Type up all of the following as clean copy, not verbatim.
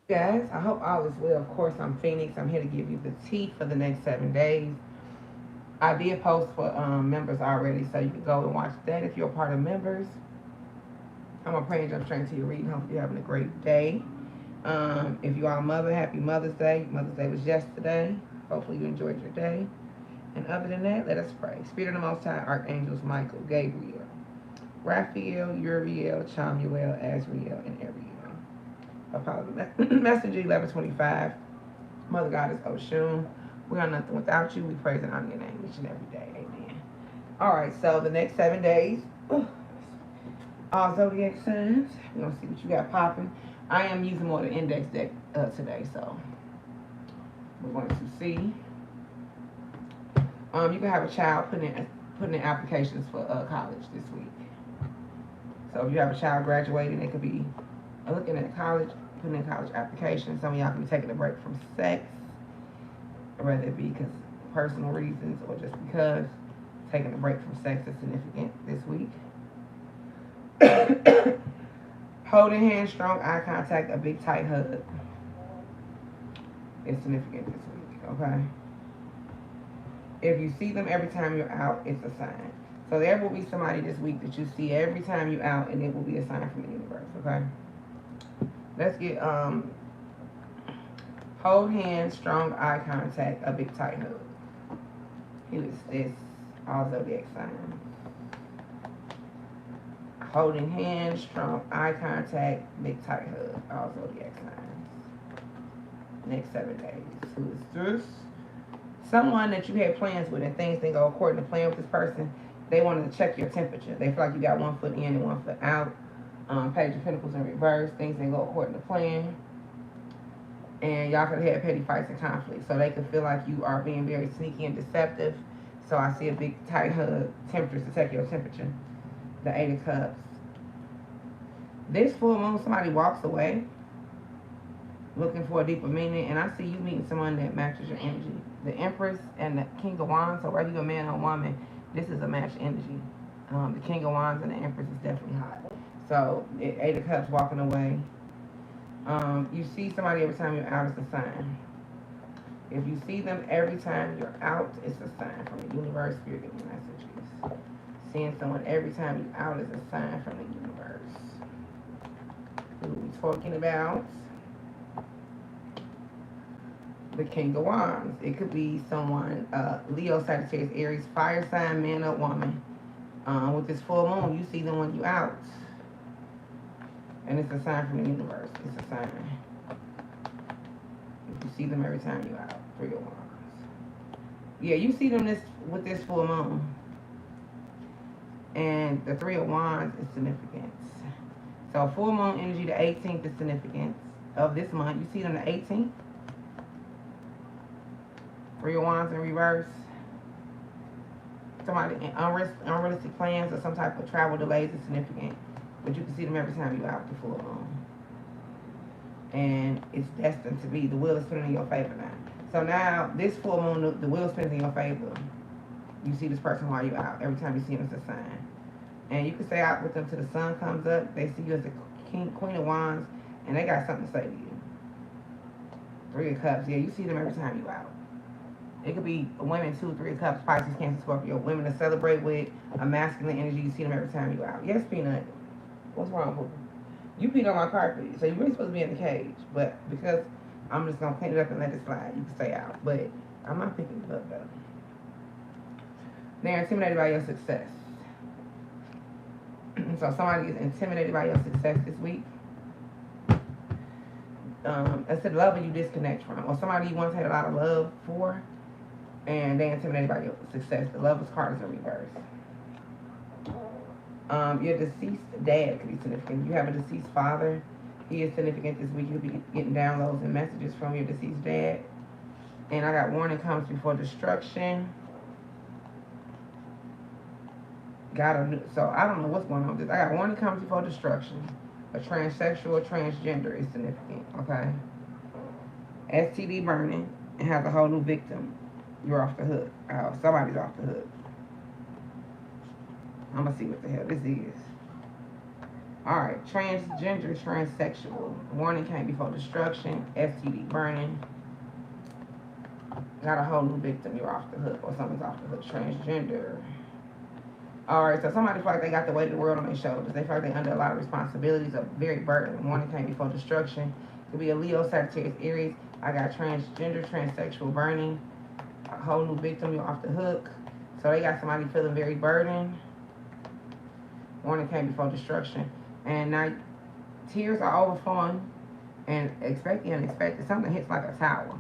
Guys, I hope all is well. Of course, I'm Phoenix. I'm here to give you the tea for the next 7 days. I did post for members already, so you can go and watch that if you're a part of members. I'm gonna pray and jump straight into your reading. Hope you're having a great day. If you are a mother, happy Mother's Day. Mother's Day was yesterday. Hopefully you enjoyed your day. And other than that, let us pray. Spirit of the Most High, Archangels Michael, Gabriel, Raphael, Uriel, Chamuel, Azrael, and Ariel. Apollo, Messenger 1125. Mother Goddess Oshun. We are nothing without you. We praise and honor your name each and every day. Amen. All right, so the next 7 days, all zodiac signs. We're going to see what you got popping. I am using more the index deck today, so we're going to see. You can have a child putting in applications for college this week. So if you have a child graduating, it could be looking at college, putting in college applications. Some of y'all can be taking a break from sex, whether it be because personal reasons or just because taking a break from sex is significant this week. Holding hands, strong eye contact, a big tight hug is significant this week, okay? If you see them every time you're out, it's a sign. So there will be somebody this week that you see every time you're out, and it will be a sign from the universe, okay? Let's get hold hands, strong eye contact, a big tight hug. Who is this? All zodiac signs. Holding hands, strong eye contact, big tight hug. All zodiac signs. Next 7 days. Who is this? Someone that you had plans with and things didn't go according to plan with this person. They wanted to check your temperature. They feel like you got 1 foot in and 1 foot out. Page of Pentacles in reverse. Things didn't go according to plan. And y'all could have had petty fights and conflicts. So they could feel like you are being very sneaky and deceptive. So I see a big tight hug, temperatures to check your temperature. The 8 of Cups. This full moon, somebody walks away looking for a deeper meaning, and I see you meeting someone that matches your energy. The Empress and the King of Wands, so whether you're a man or a woman, this is a matched energy. The King of Wands and the Empress is definitely hot. So, 8 of Cups walking away. You see somebody every time you're out, it's a sign. If you see them every time you're out, it's a sign from the universe. Spirit giving messages. Seeing someone every time you're out is a sign from the universe. Who are we talking about? The King of Wands. It could be someone, Leo, Sagittarius, Aries, fire sign, man or woman. With this full moon, you see them when you out. And it's a sign from the universe. It's a sign. If you see them every time you out. 3 of Wands. Yeah, you see them with this full moon. And the 3 of Wands is significance. So full moon energy, the 18th is significance of this month. You see them the 18th. 3 of Wands in reverse. Somebody in unrealistic plans or some type of travel delays is significant. But you can see them every time you're out the full moon. And it's destined to be. The wheel is spinning in your favor now. So now, this full moon, the wheel spins in your favor. You see this person while you're out. Every time you see them, it's a sign. And you can stay out with them till the sun comes up. They see you as the Queen of Wands, and they got something to say to you. 3 of Cups. Yeah, you see them every time you're out. It could be women too, 3 of Cups, Pisces, Cancer, Scorpio. Women to celebrate with, a masculine energy. You see them every time you're out. Yes, Peanut. What's wrong with you? You peed on my carpet, so you're really supposed to be in the cage. But because I'm just going to clean it up and let it slide, you can stay out. But I'm not picking it up, though. They're intimidated by your success. So somebody is intimidated by your success this week. It's the love you disconnect from. Or somebody you once had a lot of love for, and they're intimidated by your success. The lover's card is in reverse. Your deceased dad could be significant. You have a deceased father. He is significant this week. You'll be getting downloads and messages from your deceased dad. And I got warning comes before destruction. So I don't know what's going on with this. I got warning comes before destruction. A transsexual, transgender is significant, okay? STD burning and has a whole new victim. You're off the hook. Somebody's off the hook. I'm going to see what the hell this is. Alright, transgender, transsexual. Warning came before destruction. STD burning. Got a whole new victim. You're off the hook, or something's off the hook. Transgender. Alright, so somebody feel like they got the weight of the world on their shoulders. They feel like they're under a lot of responsibilities, a very burden. Warning came before destruction. Could be a Leo, Sagittarius, Aries. I got transgender, transsexual burning. A whole new victim. You're off the hook. So they got somebody feeling very burdened. Warning came before destruction. And now tears are overflowing and expect the unexpected. Something hits like a tower.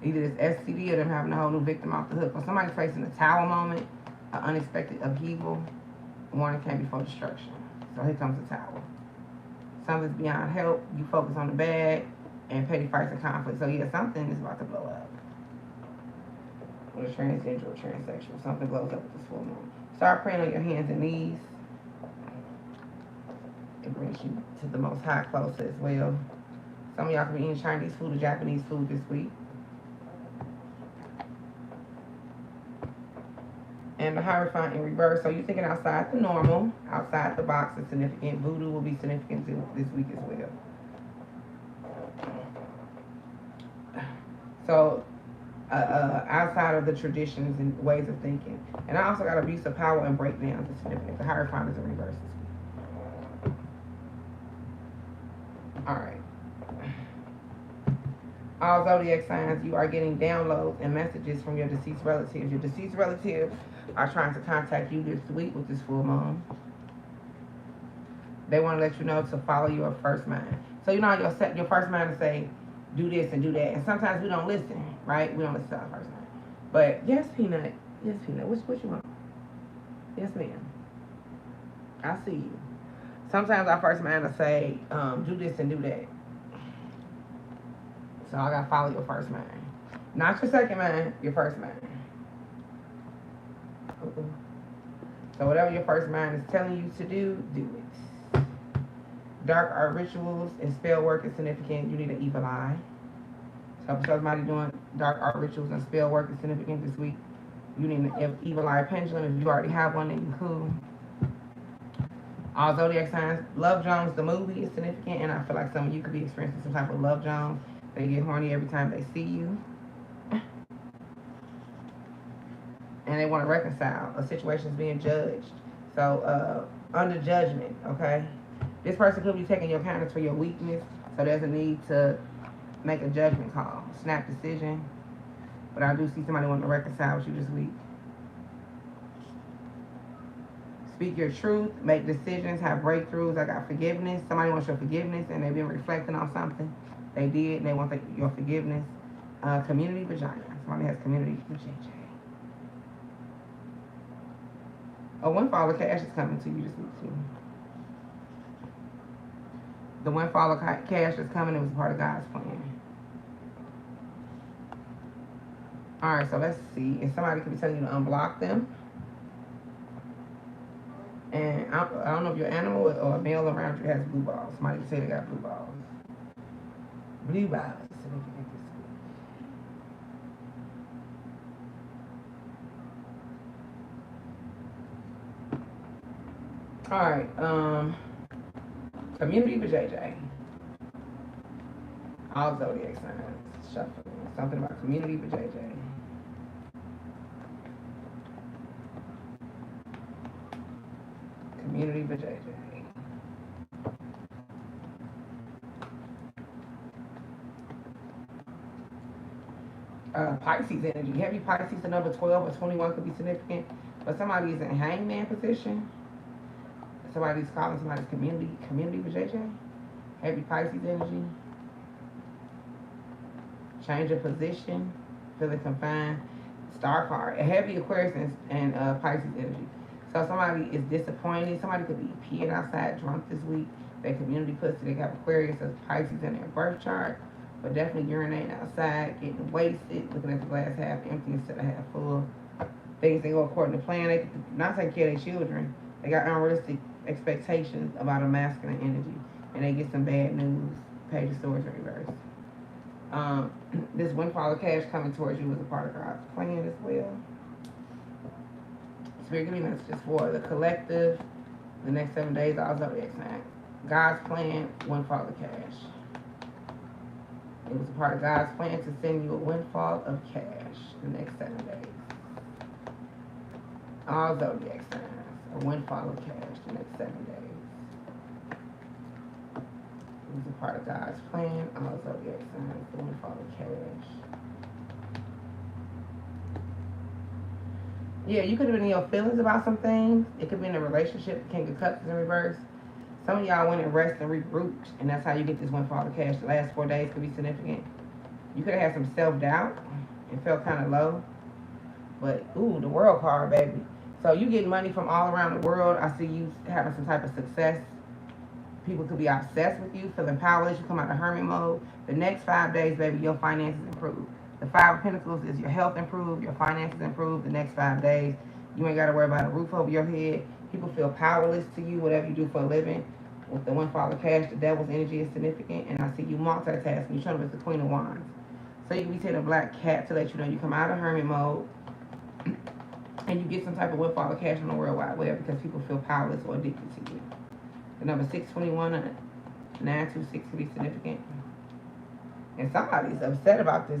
Either this STD or them having a whole new victim off the hook. Or somebody's facing a tower moment, an unexpected upheaval. Warning came before destruction. So here comes the tower. Something's beyond help. You focus on the bad and petty fights and conflict. So yeah, something is about to blow up. With a transgender or transsexual. Something blows up with this full moon. Start praying on your hands and knees. It brings you to the Most High closer as well. Some of y'all can be eating Chinese food or Japanese food this week. And the Hierophant in reverse. So you're thinking outside the normal, outside the box is significant. Voodoo will be significant this week as well. So outside of the traditions and ways of thinking. And I also got abuse of power and breakdowns is significant. The Hierophant is in reverse this week. Alright. All zodiac signs, you are getting downloads and messages from your deceased relatives. Your deceased relatives are trying to contact you this week with this full moon. They want to let you know to follow your first mind. So you know how your first mind to say, do this and do that. And sometimes we don't listen, right? We don't listen to our first mind. But yes, Peanut. Yes, Peanut. What you want? Yes, ma'am. I see you. Sometimes our first mind will say, do this and do that. So I gotta follow your first mind. Not your second mind, your first mind. So whatever your first mind is telling you to do it. Dark art rituals and spell work is significant. You need an evil eye. So if somebody doing dark art rituals and spell work is significant this week, you need an evil eye pendulum. If you already have one, then cool. All zodiac signs. Love Jones, the movie, is significant, and I feel like some of you could be experiencing some type of Love Jones. They get horny every time they see you. And they want to reconcile. A situation is being judged. So, under judgment, okay? This person could be taking your kindness for your weakness, so there's a need to make a judgment call, snap decision. But I do see somebody wanting to reconcile with you this week. Speak your truth, make decisions, have breakthroughs. I got forgiveness. Somebody wants your forgiveness, and they've been reflecting on something they did, and they want your forgiveness. Community vagina. Somebody has community vagina. A windfall of cash is coming to you this week, too. The windfall of cash is coming. It was part of God's plan. Alright, so let's see. And somebody could be telling you to unblock them. And I don't know if your animal or a male around you has blue balls. Somebody could say they got blue balls. Blue balls. Alright, community for JJ. All zodiac signs. Shuffling. Something about community for JJ. Community for JJ. Pisces energy. Heavy Pisces, the number 12 or 21 could be significant. But somebody is in hangman position. Somebody's calling somebody's community with JJ. Heavy Pisces energy. Change of position. Feeling confined. Star card. A heavy Aquarius and Pisces energy. So somebody is disappointed. Somebody could be peeing outside drunk this week. Their community pussy. They got Aquarius as Pisces in their birth chart. But definitely urinating outside, getting wasted, looking at the glass half empty instead of half full. Things they go according to plan. They not taking care of their children. They got unrealistic expectations about a masculine energy. And they get some bad news. Page of Swords in reverse. This windfall of cash coming towards you is a part of God's plan as well. Spirit, give me messages for the collective, the next 7 days, all zodiac signs. God's plan, windfall of cash. It was a part of God's plan to send you a windfall of cash the next 7 days. All zodiac signs, a windfall of cash the next 7 days. It was a part of God's plan, all zodiac signs, a windfall of cash. Yeah, you could have been in your feelings about some things. It could be in a relationship. The King of Cups is in reverse. Some of y'all went and rested and regrouped, and that's how you get this windfall of cash. The last 4 days could be significant. You could have had some self-doubt and felt kind of low. But, ooh, the world card, baby. So you getting money from all around the world. I see you having some type of success. People could be obsessed with you, feeling powerless. You come out of hermit mode. The next 5 days, baby, your finances improve. The Five of Pentacles is your health improved, your finances improved the next 5 days. You ain't got to worry about a roof over your head. People feel powerless to you, whatever you do for a living. With the windfall of cash, the devil's energy is significant. And I see you multitasking. You're trying to be the Queen of Wands. So you can be seeing a black cat to let you know you come out of hermit mode. And you get some type of windfall of cash on the World Wide Web because people feel powerless or addicted to you. The number 621 and 926 can be significant. And somebody's upset about this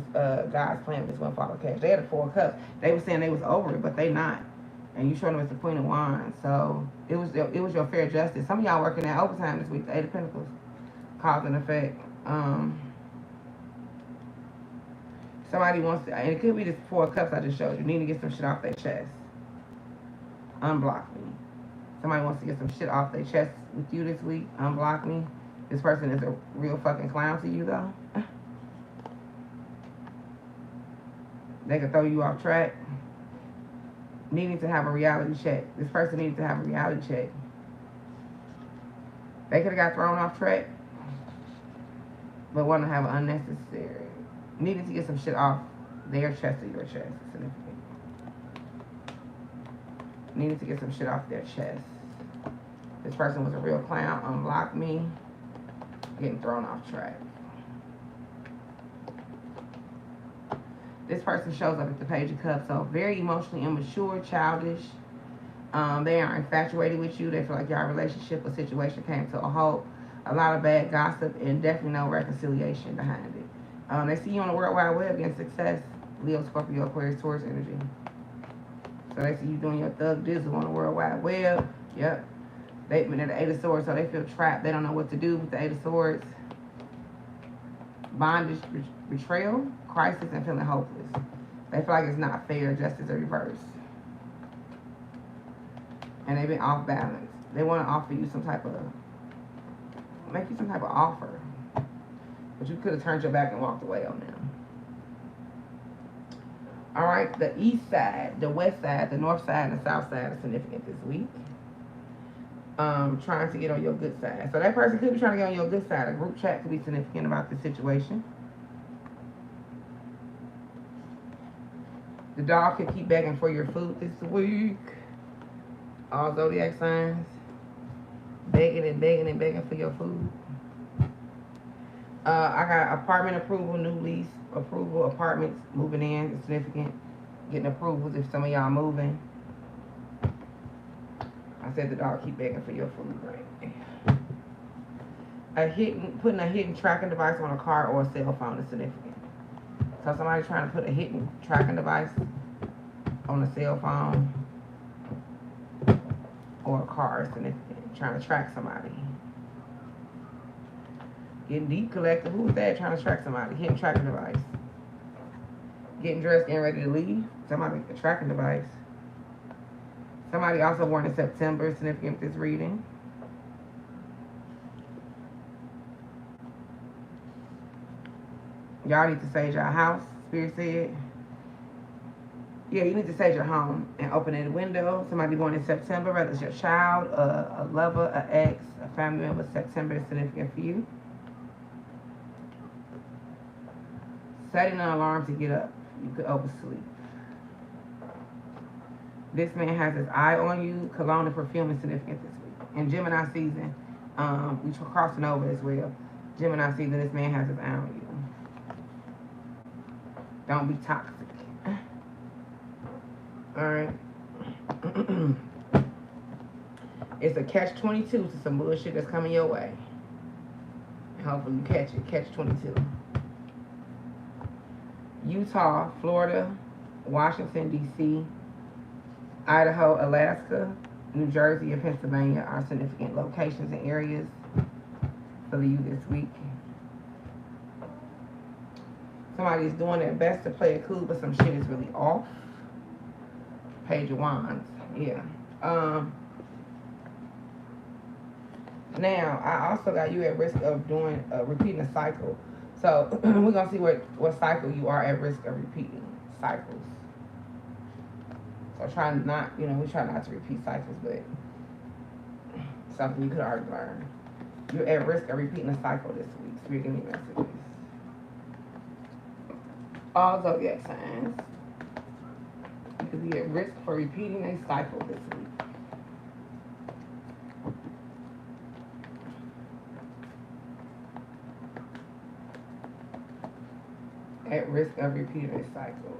God's plan with this windfall of cash. They had a 4 of Cups. They were saying they was over it, but they not. And you showing them as the Queen of Wands. So it was your fair justice. Some of y'all working at overtime this week. The 8 of Pentacles. Cause and effect. Somebody wants to, and it could be this 4 of Cups I just showed you. Need to get some shit off their chest. Unblock me. Somebody wants to get some shit off their chest with you this week. Unblock me. This person is a real fucking clown to you though. They could throw you off track. Needing to have a reality check. This person needed to have a reality check. They could have got thrown off track, but want to have an unnecessary. Needing to get some shit off their chest or your chest. Significant. Needed to get some shit off their chest. This person was a real clown. Unblock me. Getting thrown off track. This person shows up at the Page of Cups, so very emotionally immature, childish. They are infatuated with you. They feel like your relationship or situation came to a halt. A lot of bad gossip and definitely no reconciliation behind it. They see you on the World Wide Web getting success. Leo, Scorpio, Aquarius, Taurus energy. So they see you doing your thug dizzle on the World Wide Web. Yep. They've been at the 8 of Swords, so they feel trapped. They don't know what to do with the 8 of Swords. Bondage, betrayal, crisis, and feeling hopeless. They feel like it's not fair, justice, or reverse. And they've been off balance. They want to offer you some type of, make you some type of offer. But you could have turned your back and walked away on them. Alright, the east side, the west side, the north side, and the south side are significant this week. Trying to get on your good side. So that person could be trying to get on your good side. A group chat could be significant about this situation. The dog could keep begging for your food this week. All zodiac signs. Begging and begging and begging for your food. I got apartment approval, new lease approval, apartments moving in. It's significant. Getting approvals if some of y'all moving. I said the dog keep begging for your food, right? Putting a hidden tracking device on a car or a cell phone is significant. So somebody's trying to put a hidden tracking device on a cell phone or a car is significant. Trying to track somebody. Getting deep collective. Who was that trying to track somebody? Hidden tracking device. Getting dressed, getting ready to leave. Somebody a tracking device. Somebody also born in September, significant with this reading. Y'all need to sage your house, Spirit said. Yeah, you need to sage your home and open a window. Somebody born in September, whether it's your child, a lover, an ex, a family member, September is significant for you. Setting an alarm to get up. You could oversleep. This man has his eye on you. Cologne and perfume is significant this week. In Gemini season, we crossing over as well. Gemini season, this man has his eye on you. Don't be toxic. Alright. It's a catch-22 to some bullshit that's coming your way. And hopefully you catch it. Catch-22. Utah, Florida, Washington, D.C., Idaho, Alaska, New Jersey, and Pennsylvania are significant locations and areas for you this week. Somebody's doing their best to play it cool, but some shit is really off. Page of Wands. Yeah. Now, I also got you at risk of doing repeating a cycle. So we're gonna see what cycle you are at risk of repeating cycles. So try not, we try not to repeat cycles, but something you could already learn. You're at risk of repeating a cycle this week. Spirit, give me messages. All zodiac signs. You could be at risk for repeating a cycle this week. At risk of repeating a cycle.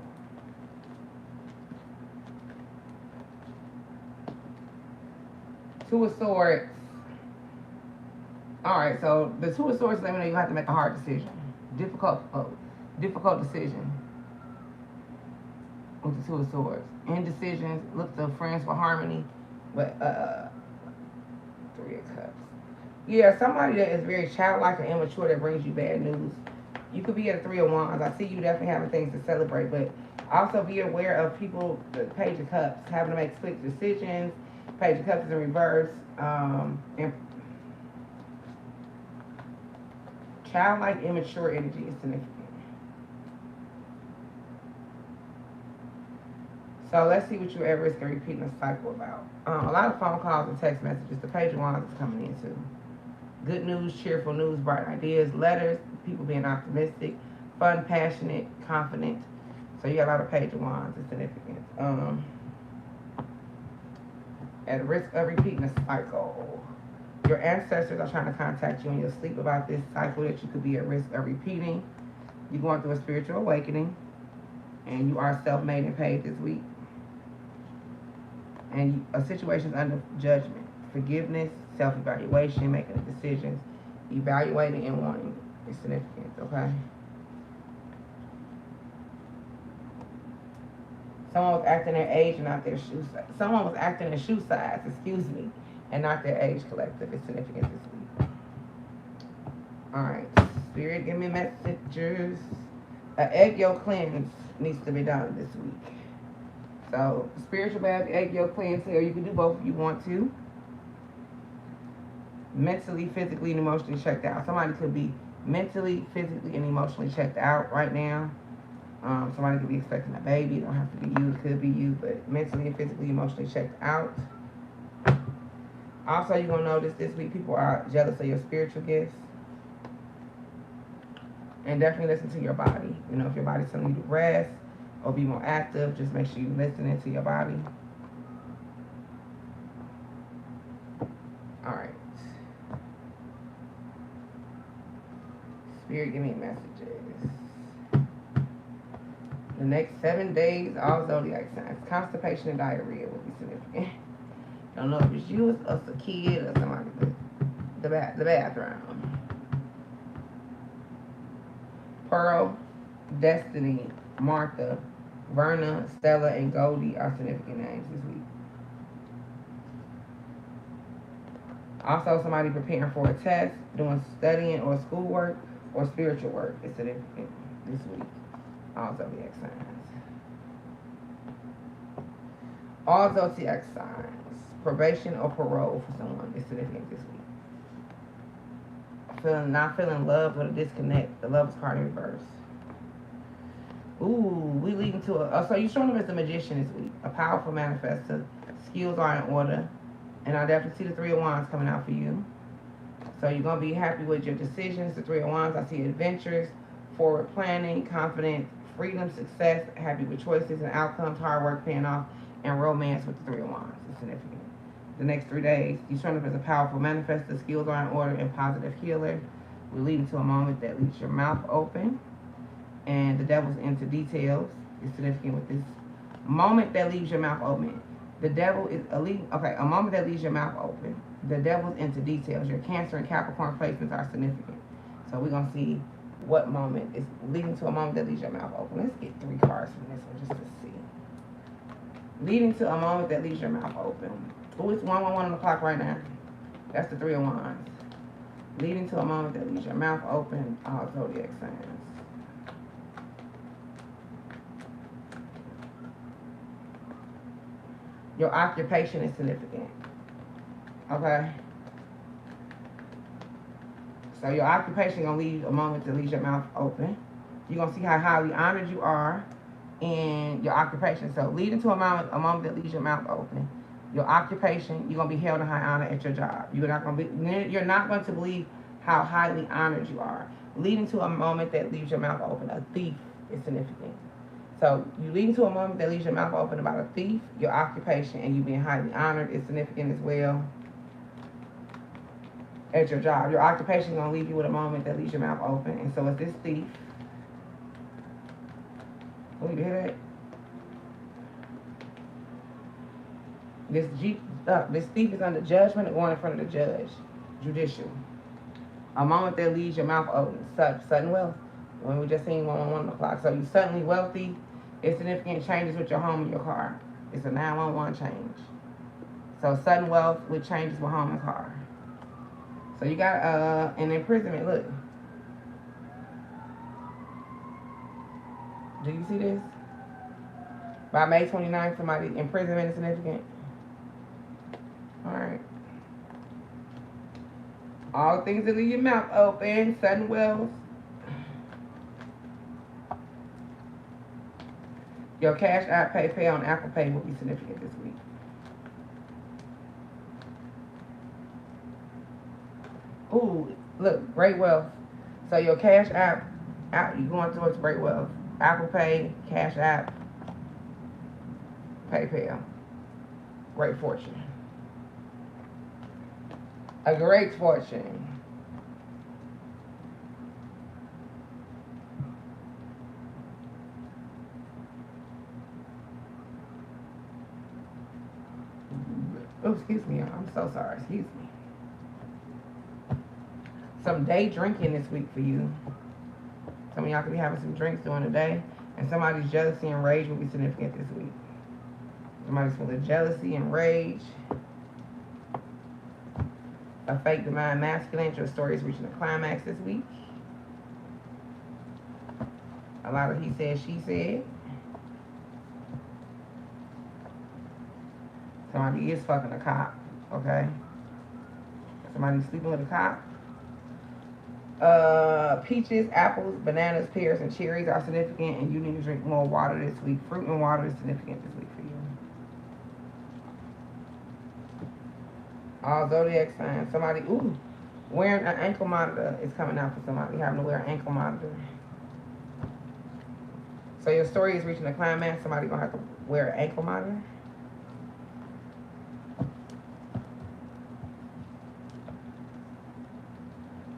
Two of Swords. Alright, so the Two of Swords let me know you have to make a hard decision. Difficult decision. With the Two of Swords. Indecisions, look to friends for harmony. But Three of Cups. Yeah, somebody that is very childlike and immature that brings you bad news. You could be at a Three of Wands. I see you definitely having things to celebrate, but also be aware of people, the Page of Cups, having to make quick decisions. Page of Cups is in reverse. And childlike, immature energy is significant. So let's see what you're at risk of repeating a cycle about. A lot of phone calls and text messages. The Page of Wands is coming in too. Good news, cheerful news, bright ideas, letters, people being optimistic, fun, passionate, confident. So you got a lot of Page of Wands. It's significant. At risk of repeating a cycle. Your ancestors are trying to contact you in your sleep about this cycle that you could be at risk of repeating. You're going through a spiritual awakening. And you are self-made and paid this week. And a situation is under judgment. Forgiveness, self-evaluation, making decisions, evaluating and wanting is significant, okay? Someone was acting their age and not their shoe size. Someone was acting their shoe size, excuse me, and not their age collective. It's significant this week. Alright, Spirit, give me messages. An egg yolk cleanse needs to be done this week. So, spiritual bath, egg yolk cleanse here. You can do both if you want to. Mentally, physically, and emotionally checked out. Somebody could be mentally, physically, and emotionally checked out right now. Somebody could be expecting a baby. It don't have to be you. It could be you, but mentally and physically, emotionally checked out. Also, you're going to notice this week people are jealous of your spiritual gifts. And definitely listen to your body. If your body's telling you to rest or be more active, just make sure you're listening to your body. Alright. Spirit, give me messages. The next 7 days, all zodiac signs. Constipation and diarrhea will be significant. Don't know if it's you or a kid or somebody. The bathroom. Pearl, Destiny, Martha, Verna, Stella, and Goldie are significant names this week. Also, somebody preparing for a test, doing studying or schoolwork or spiritual work is significant this week. All zodiac signs. All zodiac signs. Probation or parole for someone is significant this week. Not feeling love or a disconnect. The Lovers card in reverse. Ooh, we leading to a... so you're showing up as a magician this week. A powerful manifester. Skills are in order. And I definitely see the Three of Wands coming out for you. So you're going to be happy with your decisions. The Three of Wands, I see adventures, forward planning, confidence, freedom, success, happy with choices and outcomes, hard work paying off, and romance with the Three of Wands. It's significant. The next 3 days, you're showing up as a powerful manifester, skills are in order, and positive healer. We're leading to a moment that leaves your mouth open. And the devil's into details. It's significant with this moment that leaves your mouth open. The devil is a moment that leaves your mouth open. The devil's into details. Your Cancer and Capricorn placements are significant. So we're gonna see what moment is leading to a moment that leaves your mouth open. Let's get 3 cards from this one just to see. Leading to a moment that leaves your mouth open. Oh, it's 111 on the clock right now. That's the 3 of Wands. Leading to a moment that leaves your mouth open. All zodiac signs. Your occupation is significant. Okay? So your occupation gonna leave a moment that leaves your mouth open. You're gonna see how highly honored you are in your occupation. So leading to a moment that leaves your mouth open. Your occupation, you're gonna be held in high honor at your job. You're not going to believe how highly honored you are. Leading to a moment that leaves your mouth open. A thief is significant. So you leading to a moment that leaves your mouth open about a thief, your occupation, and you being highly honored is significant as well. At your job, your occupation is gonna leave you with a moment that leaves your mouth open, and so it's this thief. Oh, you hear that? This thief is under judgment and going in front of the judge, judicial. A moment that leaves your mouth open, sudden wealth. When we just seen 111 on the clock, so you suddenly wealthy. It's significant changes with your home and your car. It's a 911 change. So sudden wealth with changes with home and car. So you got an imprisonment. Look. Do you see this? By May 29th, somebody imprisonment is significant. Alright. All things that leave your mouth open. Sudden wealth. Your Cash App, PayPal, and Apple Pay will be significant this week. Ooh, look, great wealth. So your Cash App, you're going towards great wealth. Apple Pay, Cash App, PayPal. Great fortune. A great fortune. Oh, excuse me, I'm so sorry. Excuse me. Some day drinking this week for you. Some of y'all could be having some drinks during the day. And somebody's jealousy and rage will be significant this week. Somebody's full of jealousy and rage. A fake divine masculine. Your story is reaching a climax this week. A lot of he said, she said. Somebody is fucking a cop, okay? Somebody's sleeping with a cop. Peaches, apples, bananas, pears, and cherries are significant, and you need to drink more water this week. Fruit and water is significant this week for you. All zodiac signs. Somebody, wearing an ankle monitor is coming out for somebody having to wear an ankle monitor. So your story is reaching a climax. Somebody gonna have to wear an ankle monitor.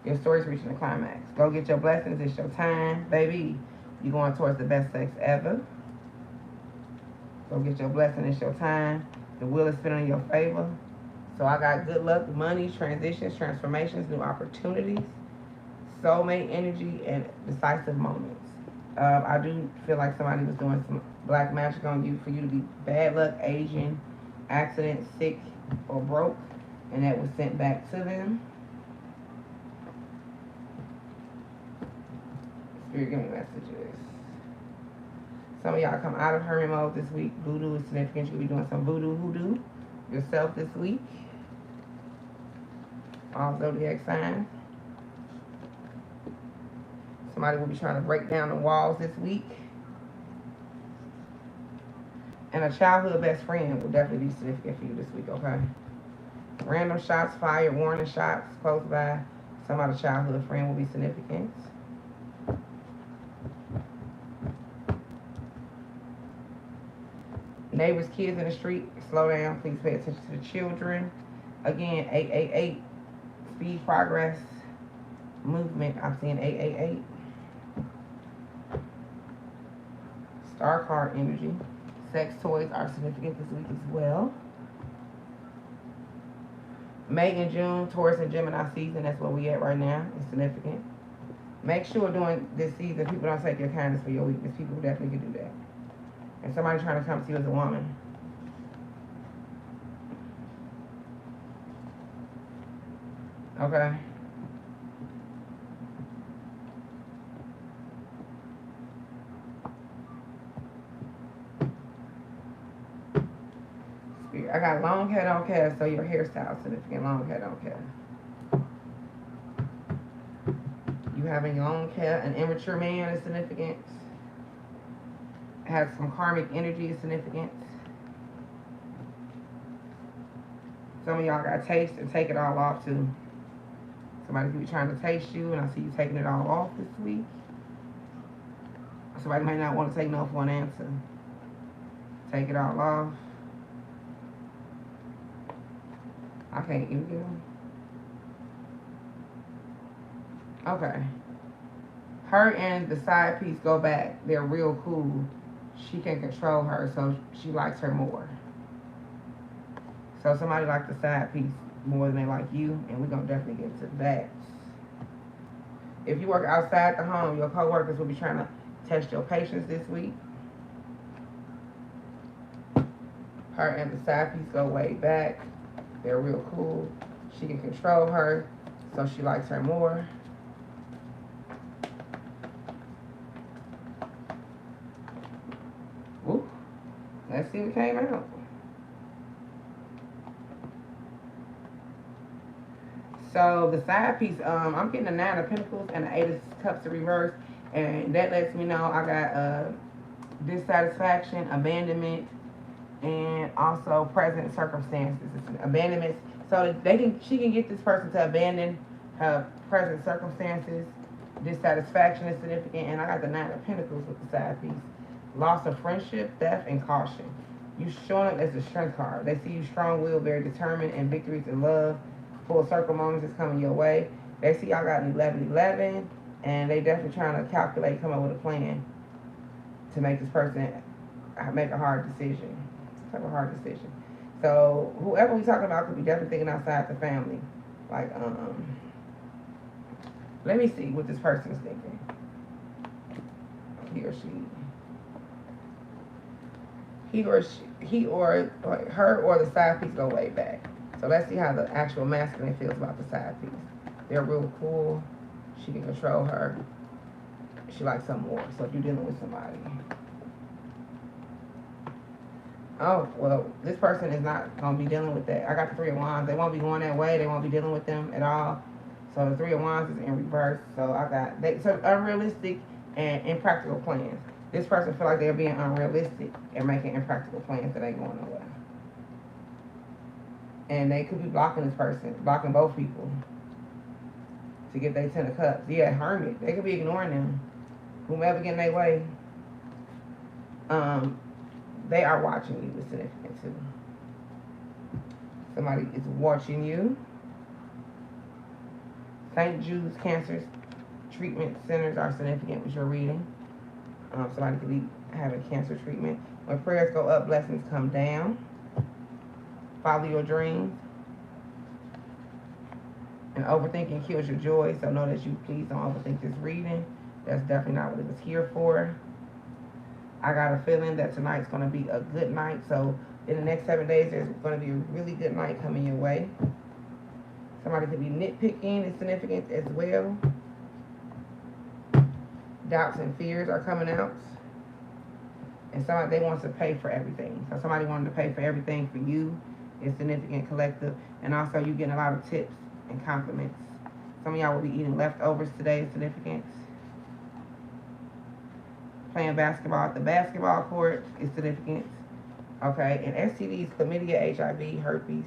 Your story's reaching a climax. Go get your blessings. It's your time, baby. You're going towards the best sex ever. Go get your blessing. It's your time. The wheel is spinning in your favor. So I got good luck, money, transitions, transformations, new opportunities, soulmate energy, and decisive moments. I do feel like somebody was doing some black magic on you for you to be bad luck, Asian, accident, sick, or broke, and that was sent back to them. Spirit, give me messages. Some of y'all come out of hermit mode this week. Voodoo is significant. You'll be doing some voodoo hoodoo yourself this week. All zodiac signs. Somebody will be trying to break down the walls this week. And a childhood best friend will definitely be significant for you this week, okay? Random shots fired, warning shots close by. Somebody's childhood friend will be significant. Neighbors, kids in the street, slow down. Please pay attention to the children. Again, 888. Speed, progress, movement. I'm seeing 888. Star card energy. Sex toys are significant this week as well. May and June, Taurus and Gemini season, that's where we at right now. It's significant. Make sure during this season people don't take your kindness for your weakness. People definitely can do that. And somebody trying to come to you as a woman. Okay. Spirit. I got long hair, don't care, so your hairstyle is significant. Long hair, don't care. You having long hair, an immature man is significant. Has some karmic energy is significant. Some of y'all got taste and take it all off too. Somebody could be trying to taste you, and I see you taking it all off this week. Somebody might not want to take no for an answer. Take it all off. I can't even get them. Okay. Her and the side piece go back. They're real cool. She can control her, so she likes her more. So somebody likes the side piece more than they like you, and we're going to definitely get to that. If you work outside the home, your co-workers will be trying to test your patience this week. Her and the side piece go way back. They're real cool. She can control her, so she likes her more. Ooh. Let's see what came out. So the side piece, I'm getting a 9 of Pentacles and an 8 of Cups in reverse, and that lets me know I got dissatisfaction, abandonment, and also present circumstances. It's abandonment, so she can get this person to abandon her present circumstances. Dissatisfaction is significant, and I got the 9 of Pentacles with the side piece. Loss of friendship, theft, and caution. You showing up as a strength card. They see you strong-willed, very determined, and victories in love. Full circle moments is coming your way. They see y'all got an 11-11, and they definitely trying to calculate, come up with a plan to make this person make a hard decision. Type of hard decision. So whoever we talking about could be definitely thinking outside the family. Like, let me see what this person is thinking. He or she. He or like her or the side piece go way back. So let's see how the actual masculine feels about the side piece. They're real cool. She can control her. She likes some more. So if you're dealing with somebody. Oh, well, this person is not going to be dealing with that. I got the 3 of Wands. They won't be going that way. They won't be dealing with them at all. So the 3 of Wands is in reverse. So I got, so unrealistic and impractical plans. This person feel like they're being unrealistic and making impractical plans that ain't going nowhere. And they could be blocking this person, blocking both people to get their 10 of Cups. Yeah, Hermit. They could be ignoring them. Whomever getting their way. They are watching you with significance too. Somebody is watching you. St. Jude's Cancer treatment centers are significant with your reading. Somebody could be having cancer treatment. When prayers go up, blessings come down. Follow your dreams. And overthinking kills your joy, so know that you please don't overthink this reading. That's definitely not what it was here for. I got a feeling that tonight's going to be a good night, so in the next 7 days, there's going to be a really good night coming your way. Somebody could be nitpicking is significant as well. Doubts and fears are coming out. And somebody, they want to pay for everything. So somebody wanted to pay for everything for you. It's significant collective. And also you getting a lot of tips and compliments. Some of y'all will be eating leftovers today. It's significant. Playing basketball at the basketball court is significant. Okay, and STDs, chlamydia, HIV, herpes,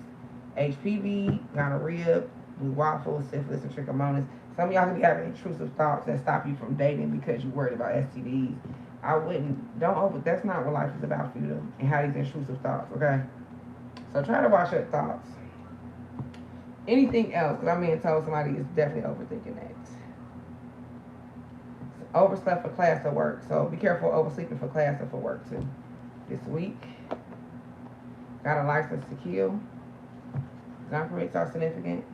HPV, gonorrhea, blue waffles, syphilis, and trichomonas. Some of y'all could be having intrusive thoughts that stop you from dating because you're worried about STDs. That's not what life is about for you and have these intrusive thoughts, okay? So try to watch your thoughts. Anything else, because I'm being told somebody is definitely overthinking that. Overslept for class or work, so be careful oversleeping for class or for work too. this week. Got a license to kill. Gun permits are significant.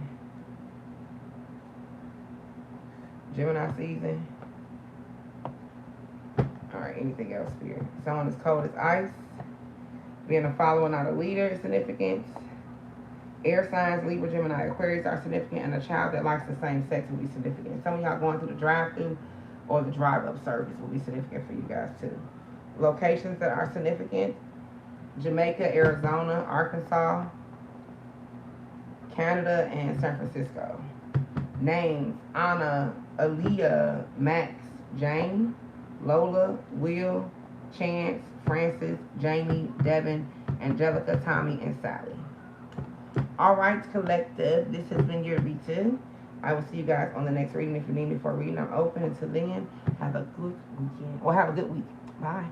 Gemini season. Alright, anything else here? Someone as cold as ice. Being a follower, not a leader, is significant. Air signs, Libra, Gemini, Aquarius are significant, and a child that likes the same sex will be significant. Some of y'all going through the drive-through or the drive-up service will be significant for you guys too. Locations that are significant: Jamaica, Arizona, Arkansas, Canada, and San Francisco. Names: Anna, Aaliyah, Max, Jane, Lola, Will, Chance, Francis, Jamie, Devin, Angelica, Tommy, and Sally. Alright, collective, this has been your reading. I will see you guys on the next reading. If you need me for a reading, I'm open. Until then, have a good weekend. Or have a good week. Bye.